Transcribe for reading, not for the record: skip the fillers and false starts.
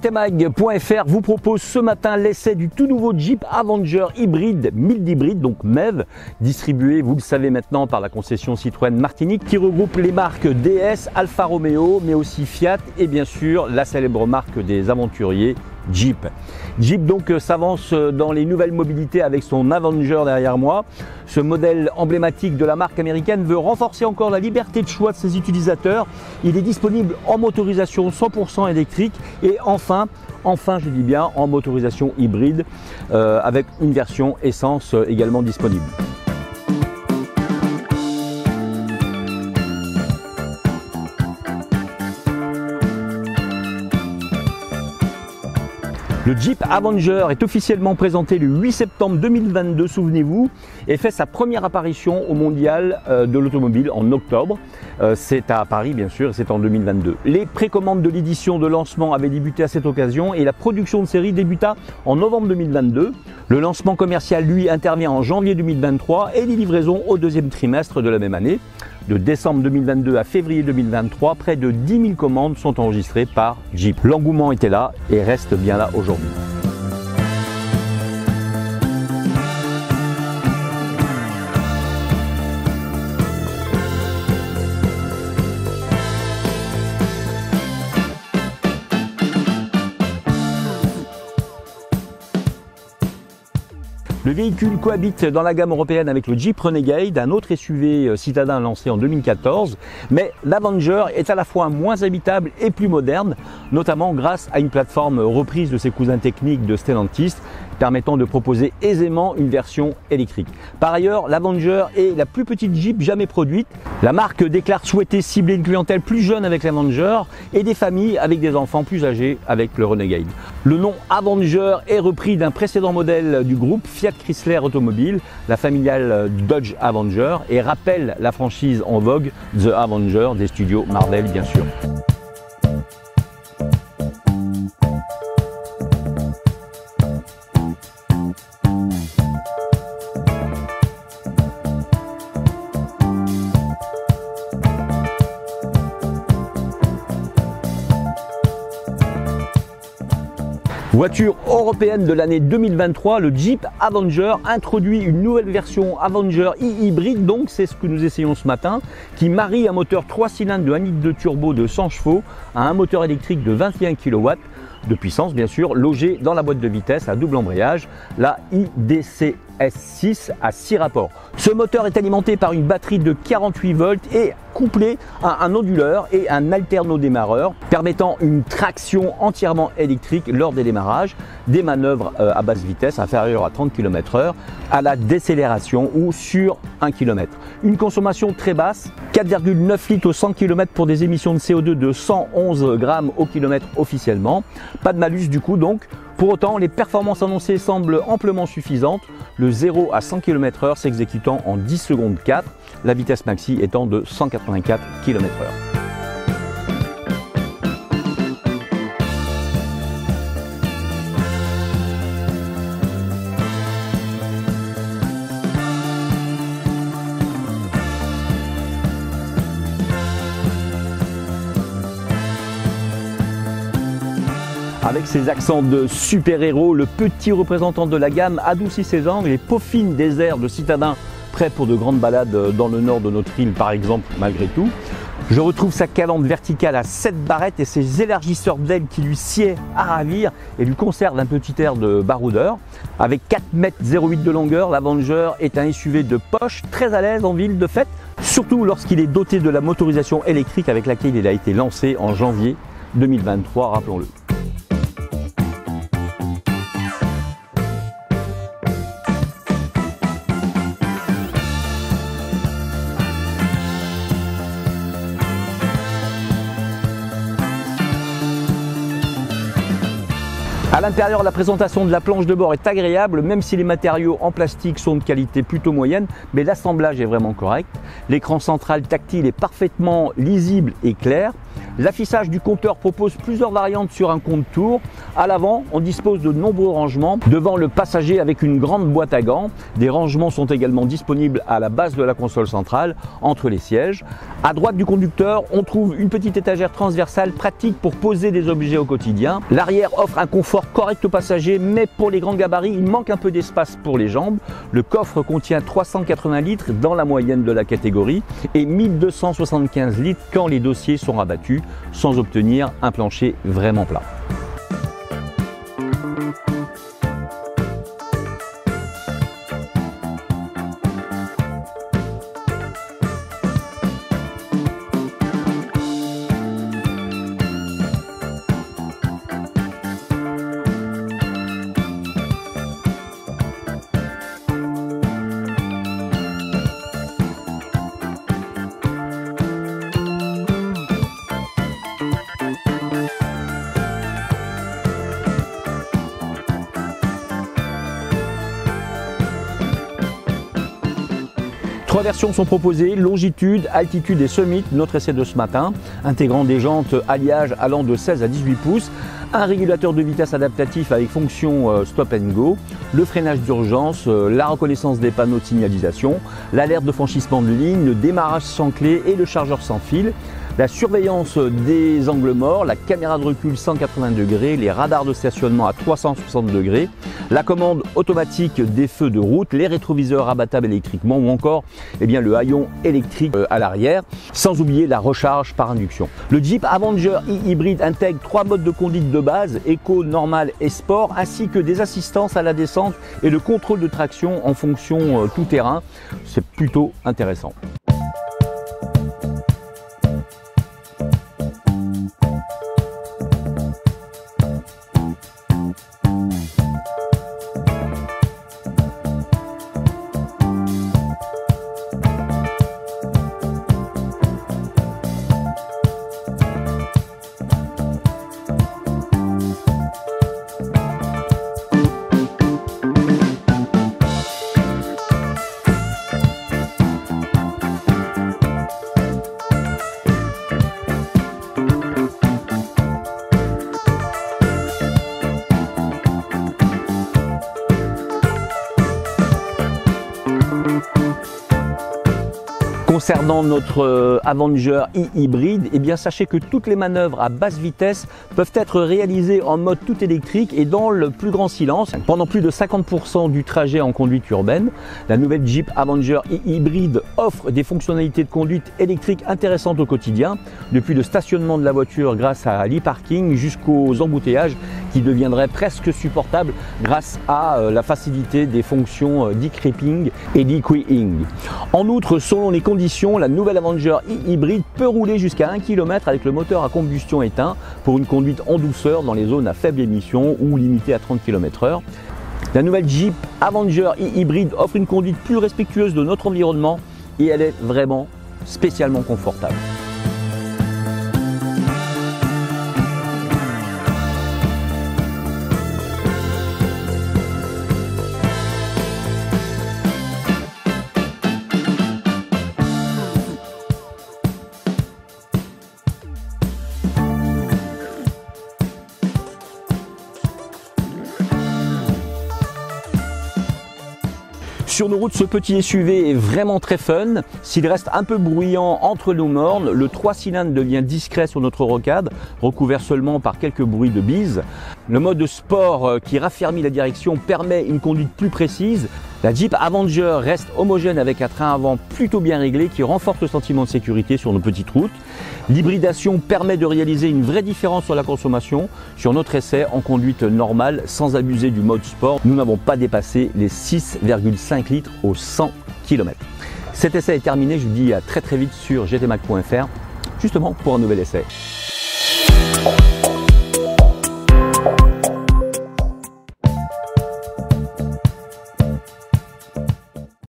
Automotemag.fr vous propose ce matin l'essai du tout nouveau Jeep Avenger hybride, mild hybride, donc MEV, distribué, vous le savez maintenant, par la concession Citroën Martinique, qui regroupe les marques DS, Alfa Romeo, mais aussi Fiat et bien sûr la célèbre marque des aventuriers, Jeep. Jeep donc s'avance dans les nouvelles mobilités avec son Avenger derrière moi. Ce modèle emblématique de la marque américaine veut renforcer encore la liberté de choix de ses utilisateurs. Il est disponible en motorisation 100% électrique et enfin je dis bien en motorisation hybride avec une version essence également disponible. Le Jeep Avenger est officiellement présenté le 8 septembre 2022, souvenez-vous, et fait sa première apparition au Mondial de l'automobile en octobre. C'est à Paris bien sûr, c'est en 2022. Les précommandes de l'édition de lancement avaient débuté à cette occasion et la production de série débuta en novembre 2022. Le lancement commercial, lui, intervient en janvier 2023 et les livraisons au deuxième trimestre de la même année. De décembre 2022 à février 2023, près de 10 000 commandes sont enregistrées par Jeep. L'engouement était là et reste bien là aujourd'hui. Le véhicule cohabite dans la gamme européenne avec le Jeep Renegade, un autre SUV citadin lancé en 2014, mais l'Avenger est à la fois moins habitable et plus moderne, notamment grâce à une plateforme reprise de ses cousins techniques de Stellantis, permettant de proposer aisément une version électrique. Par ailleurs, l'Avenger est la plus petite Jeep jamais produite. La marque déclare souhaiter cibler une clientèle plus jeune avec l'Avenger et des familles avec des enfants plus âgés avec le Renegade. Le nom Avenger est repris d'un précédent modèle du groupe Fiat Chrysler Automobile, la familiale Dodge Avenger, et rappelle la franchise en vogue The Avenger des studios Marvel bien sûr. Voiture européenne de l'année 2023, le Jeep Avenger introduit une nouvelle version Avenger e-hybride, donc c'est ce que nous essayons ce matin, qui marie un moteur 3 cylindres de 1 litre de turbo de 100 chevaux à un moteur électrique de 21 kW de puissance, bien sûr, logé dans la boîte de vitesse à double embrayage, la IDCS6 à 6 rapports. Ce moteur est alimenté par une batterie de 48 volts et couplé à un onduleur et un alternodémarreur permettant une traction entièrement électrique lors des démarrages, des manœuvres à basse vitesse inférieures à 30 km/h, à la décélération ou sur 1 km. Une consommation très basse, 4,9 litres au 100 km pour des émissions de CO2 de 111 grammes au kilomètre officiellement. Pas de malus du coup donc. Pour autant, les performances annoncées semblent amplement suffisantes, le 0 à 100 km/h s'exécutant en 10 secondes 4, la vitesse maxi étant de 184 km/h. Avec ses accents de super-héros, le petit représentant de la gamme adoucit ses angles et peaufine des airs de citadin prêt pour de grandes balades dans le nord de notre île par exemple, malgré tout. Je retrouve sa calandre verticale à 7 barrettes et ses élargisseurs d'ailes qui lui sied à ravir et lui conservent un petit air de baroudeur. Avec 4,08 m de longueur, l'Avenger est un SUV de poche très à l'aise en ville de fête, surtout lorsqu'il est doté de la motorisation électrique avec laquelle il a été lancé en janvier 2023, rappelons-le. À l'intérieur, la présentation de la planche de bord est agréable, même si les matériaux en plastique sont de qualité plutôt moyenne, mais l'assemblage est vraiment correct. L'écran central tactile est parfaitement lisible et clair. L'affichage du compteur propose plusieurs variantes sur un compte-tours. À l'avant, on dispose de nombreux rangements. Devant le passager avec une grande boîte à gants. Des rangements sont également disponibles à la base de la console centrale, entre les sièges. À droite du conducteur, on trouve une petite étagère transversale pratique pour poser des objets au quotidien. L'arrière offre un confort correct aux passagers, mais pour les grands gabarits, il manque un peu d'espace pour les jambes. Le coffre contient 380 litres dans la moyenne de la catégorie et 1275 litres quand les dossiers sont rabattus, sans obtenir un plancher vraiment plat. Trois versions sont proposées, longitude, altitude et summit, notre essai de ce matin, intégrant des jantes alliage allant de 16 à 18 pouces, un régulateur de vitesse adaptatif avec fonction stop and go, le freinage d'urgence, la reconnaissance des panneaux de signalisation, l'alerte de franchissement de ligne, le démarrage sans clé et le chargeur sans fil, la surveillance des angles morts, la caméra de recul 180 degrés, les radars de stationnement à 360 degrés, la commande automatique des feux de route, les rétroviseurs rabattables électriquement ou encore le haillon électrique à l'arrière, sans oublier la recharge par induction. Le Jeep Avenger e-Hybrid intègre 3 modes de conduite de base, éco, normal et sport, ainsi que des assistances à la descente et le contrôle de traction en fonction tout terrain. C'est plutôt intéressant. Concernant notre Avenger e-Hybrid, sachez que toutes les manœuvres à basse vitesse peuvent être réalisées en mode tout électrique et dans le plus grand silence. Pendant plus de 50% du trajet en conduite urbaine, la nouvelle Jeep Avenger e-Hybrid offre des fonctionnalités de conduite électrique intéressantes au quotidien, depuis le stationnement de la voiture grâce à l'e-parking jusqu'aux embouteillages qui deviendraient presque supportables grâce à la facilité des fonctions d'e-creeping et d'e-queuing. En outre, selon les conditions, la nouvelle Avenger e-Hybrid peut rouler jusqu'à 1 km avec le moteur à combustion éteint pour une conduite en douceur dans les zones à faible émission ou limitée à 30 km/h. La nouvelle Jeep Avenger e-Hybrid offre une conduite plus respectueuse de notre environnement et elle est vraiment spécialement confortable. Sur nos routes, ce petit SUV est vraiment très fun. S'il reste un peu bruyant entre nos mornes, le 3 cylindres devient discret sur notre rocade, recouvert seulement par quelques bruits de bise. Le mode sport qui raffermit la direction permet une conduite plus précise. La Jeep Avenger reste homogène avec un train avant plutôt bien réglé qui renforce le sentiment de sécurité sur nos petites routes. L'hybridation permet de réaliser une vraie différence sur la consommation. Sur notre essai en conduite normale, sans abuser du mode sport, nous n'avons pas dépassé les 6,5 litres au 100 km. Cet essai est terminé, je vous dis à très vite sur gtmac.fr, justement pour un nouvel essai.